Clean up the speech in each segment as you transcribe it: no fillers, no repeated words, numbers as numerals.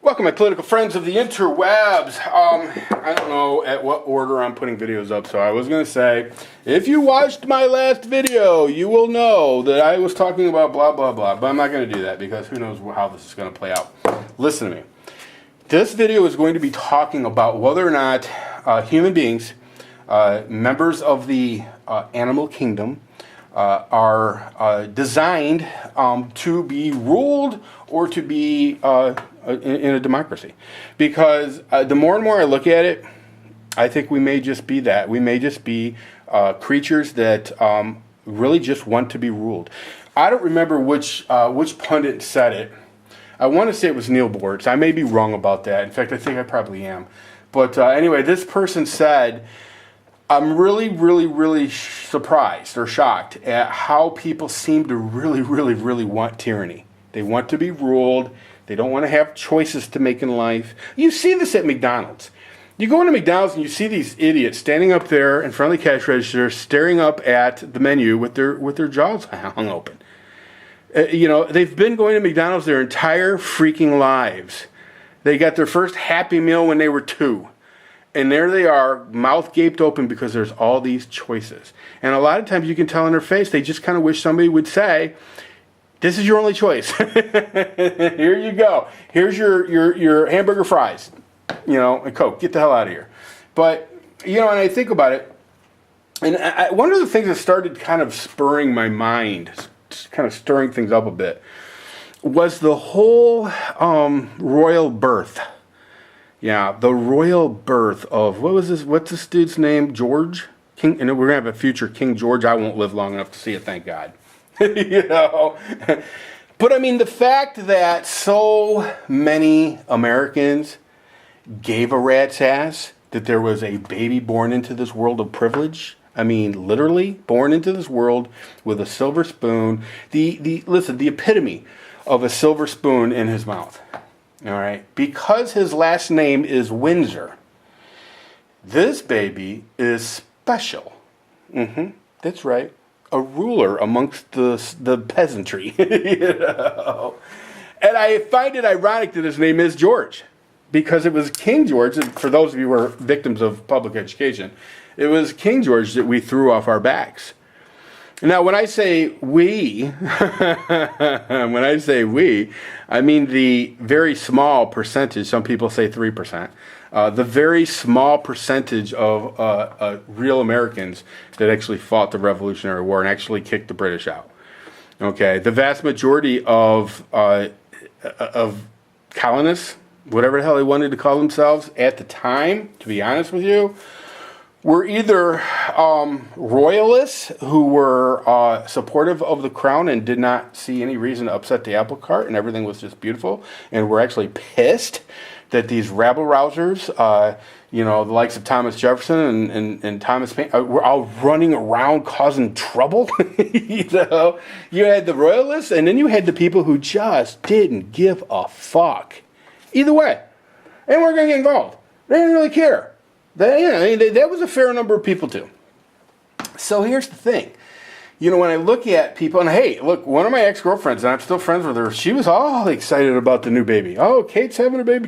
Welcome, my political friends of the interwebs. I don't know at what order I'm putting videos up, so I was going to say, if you watched my last video, you will know that I was talking about blah, blah, blah, but I'm not going to do that because who knows how this is going to play out. Listen to me. This video is going to be talking about whether or not human beings, members of the animal kingdom, are designed to be ruled or to be in a democracy. Because the more and more I look at it, I think we may just be that. We may just be creatures that really just want to be ruled. I don't remember which pundit said it. I want to say it was Neil Boortz. I may be wrong about that. In fact, I think I probably am. But anyway, this person said, I'm really surprised or shocked at how people seem to really want tyranny. They want to be ruled. They don't want to have choices to make in life. You see this at McDonald's. You go into McDonald's and you see these idiots standing up there in front of the cash register, staring up at the menu with their jaws hung open. They've been going to McDonald's their entire freaking lives. They got their first Happy Meal when they were 2. And there they are, mouth gaped open because there's all these choices. And a lot of times you can tell in their face, they just kind of wish somebody would say, this is your only choice. Here you go. Here's your hamburger fries, and Coke. Get the hell out of here. But, and I think about it, and one of the things that started kind of spurring my mind, kind of stirring things up a bit, was the whole royal birth. Yeah, the royal birth of, what's this dude's name? George? King, and we're going to have a future King George. I won't live long enough to see it, thank God. But I mean, the fact that so many Americans gave a rat's ass that there was a baby born into this world of privilege. I mean, literally born into this world with a silver spoon. Listen, the epitome of a silver spoon in his mouth. All right, because his last name is Windsor, this baby is special. That's right, a ruler amongst the peasantry. And I find it ironic that his name is George, because it was King George. And for those of you who are victims of public education, it was King George that we threw off our backs. Now, when I say we, I mean the very small percentage, some people say 3%, the very small percentage of real Americans that actually fought the Revolutionary War and actually kicked the British out. Okay, the vast majority of colonists, whatever the hell they wanted to call themselves at the time, to be honest with you, were either Royalists who were supportive of the crown and did not see any reason to upset the apple cart and everything was just beautiful, and were actually pissed that these rabble-rousers, the likes of Thomas Jefferson and Thomas Paine, were all running around causing trouble. You had the Royalists, and then you had the people who just didn't give a fuck. Either way. They weren't going to get involved. They didn't really care. That was a fair number of people too. So here's the thing. When I look at people, and hey, look, one of my ex-girlfriends, and I'm still friends with her, she was all excited about the new baby. Oh, Kate's having a baby.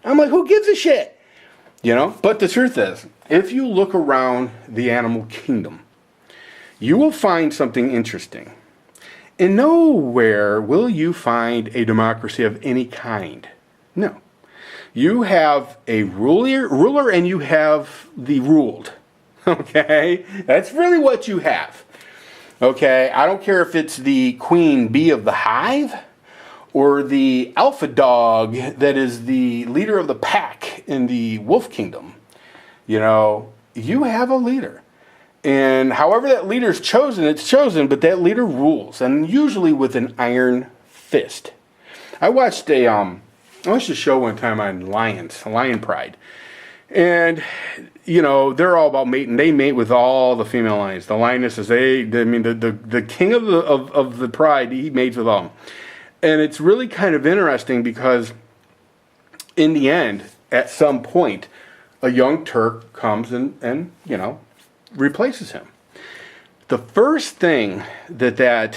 I'm like, who gives a shit? But the truth is, if you look around the animal kingdom, you will find something interesting. And nowhere will you find a democracy of any kind. No. You have a ruler and you have the ruled. Okay? That's really what you have. Okay? I don't care if it's the queen bee of the hive or the alpha dog that is the leader of the pack in the wolf kingdom. You have a leader. And however that leader's chosen, it's chosen, but that leader rules, and usually with an iron fist. I watched a show one time on Lion Pride. And, they're all about mating. They mate with all the female lions. The lionesses, the king of the pride, he mates with all of them. And it's really kind of interesting because in the end, at some point, a young Turk comes and replaces him. The first thing that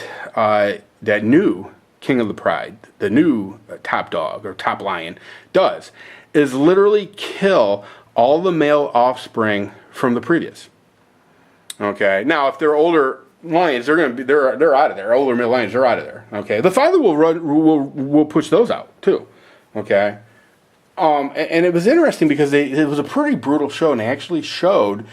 new King of the Pride, the new top dog or top lion, does is literally kill all the male offspring from the previous. Okay. Now, if they're older lions, they're out of there. Older male lions, they're out of there. Okay. The father will push those out too. Okay. And it was interesting because it was a pretty brutal show, and they actually showed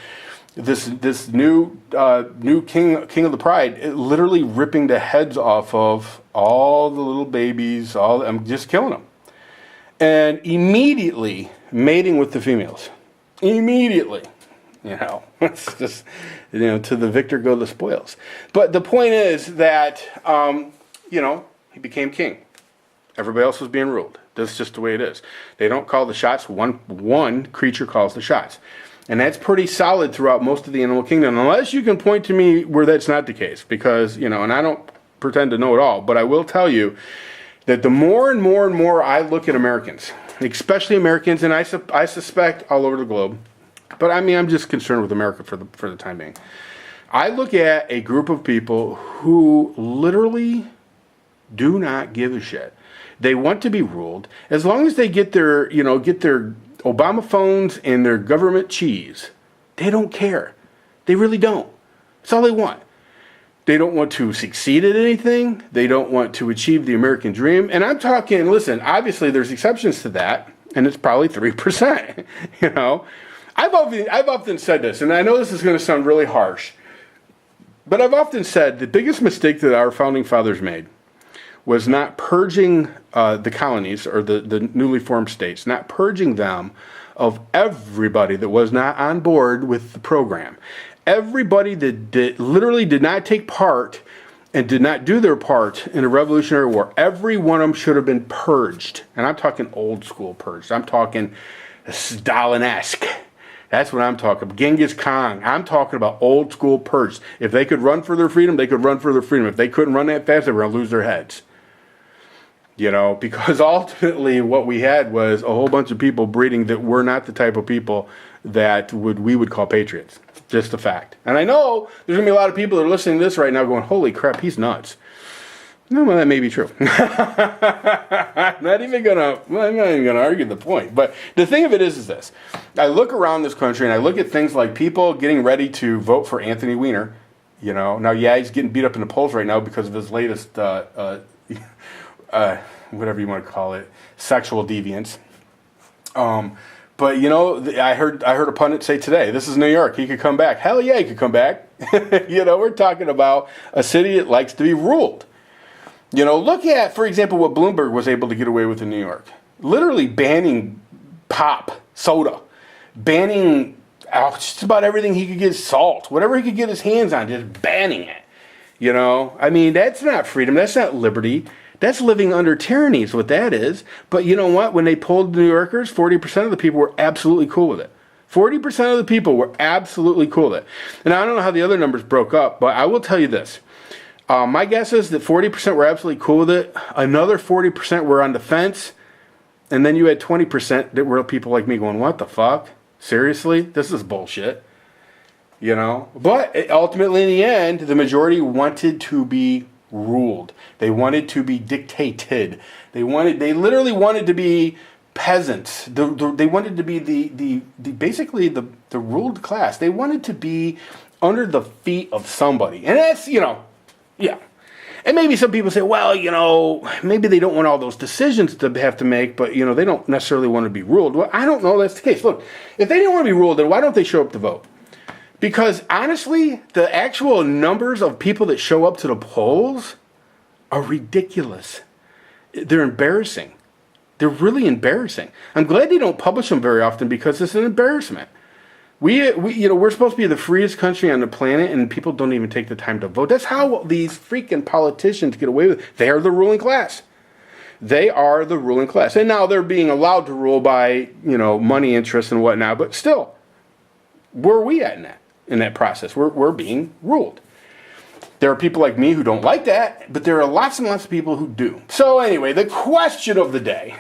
this new king of the Pride literally ripping the heads off of all the little babies, I'm just killing them, and immediately mating with the females. Immediately. It's just, to the victor go the spoils. But the point is that, he became king. Everybody else was being ruled. That's just the way it is. They don't call the shots. One creature calls the shots. And that's pretty solid throughout most of the animal kingdom, unless you can point to me where that's not the case. Because, and I don't pretend to know it all, but I will tell you that the more and more and more I look at Americans, especially Americans, and I suspect all over the globe, but I'm just concerned with America for the time being. I look at a group of people who literally do not give a shit. They want to be ruled. As long as they get their Obama phones and their government cheese, they don't care. They really don't. That's all they want. They don't want to succeed at anything. They don't want to achieve the American dream. And I'm talking, listen, obviously there's exceptions to that, and it's probably 3%. I've often said this, and I know this is going to sound really harsh, but I've often said the biggest mistake that our founding fathers made was not purging the colonies or the newly formed states, not purging them of everybody that was not on board with the program. Everybody that literally did not take part and did not do their part in a Revolutionary War, every one of them should have been purged. And I'm talking old school purged. I'm talking Stalin-esque. That's what I'm talking about. Genghis Khan. I'm talking about old school purged. If they could run for their freedom, they could run for their freedom. If they couldn't run that fast, they were going to lose their heads. Because ultimately what we had was a whole bunch of people breeding that were not the type of people that we would call patriots. Just a fact. And I know there's going to be a lot of people that are listening to this right now going, holy crap, he's nuts. No, well, that may be true. I'm not even gonna argue the point. But the thing of it is this. I look around this country and I look at things like people getting ready to vote for Anthony Weiner. Now, he's getting beat up in the polls right now because of his latest, whatever you want to call it, sexual deviance. But I heard a pundit say today, this is New York, he could come back. Hell yeah, he could come back. We're talking about a city that likes to be ruled. Look at, for example, what Bloomberg was able to get away with in New York. Literally banning pop, soda, banning just about everything he could get, salt, whatever he could get his hands on, just banning it. That's not freedom, that's not liberty. That's living under tyranny is what that is. But you know what? When they polled New Yorkers, 40% of the people were absolutely cool with it. 40% of the people were absolutely cool with it. And I don't know how the other numbers broke up, but I will tell you this. My guess is that 40% were absolutely cool with it. Another 40% were on the fence. And then you had 20% that were people like me going, what the fuck? Seriously? This is bullshit. But ultimately in the end, the majority wanted to be ruled. They wanted to be dictated. They literally wanted to be peasants. They wanted to be basically the ruled class. They wanted to be under the feet of somebody. And that's, yeah. And maybe some people say, well, maybe they don't want all those decisions to have to make, but, they don't necessarily want to be ruled. Well, I don't know that's the case. Look, if they didn't want to be ruled, then why don't they show up to vote? Because honestly, the actual numbers of people that show up to the polls are ridiculous. They're embarrassing. They're really embarrassing. I'm glad they don't publish them very often because it's an embarrassment. We're supposed to be the freest country on the planet, and people don't even take the time to vote. That's how these freaking politicians get away with it. They are the ruling class. They are the ruling class. And now they're being allowed to rule by, money interests and whatnot, but still, where are we at in that process? We're being ruled. There are people like me who don't like that, but there are lots and lots of people who do. So anyway, the question of the day,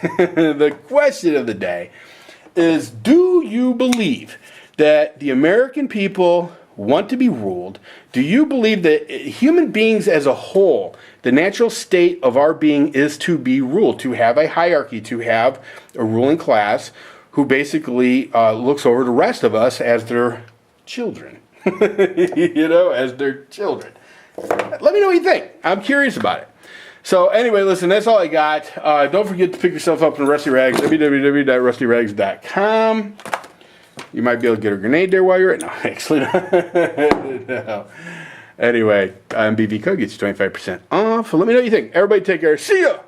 is, do you believe that the American people want to be ruled? Do you believe that human beings as a whole, the natural state of our being is to be ruled, to have a hierarchy, to have a ruling class who basically looks over the rest of us as their children? As their children. Let me know what you think. I'm curious about it. So anyway, listen, that's all I got. Don't forget to pick yourself up in Rusty Rags, www.rustyrags.com. You might be able to get a grenade there while you're at it. No, actually not. No. Anyway, MBV Code gets you 25% off. So let me know what you think. Everybody take care. See ya!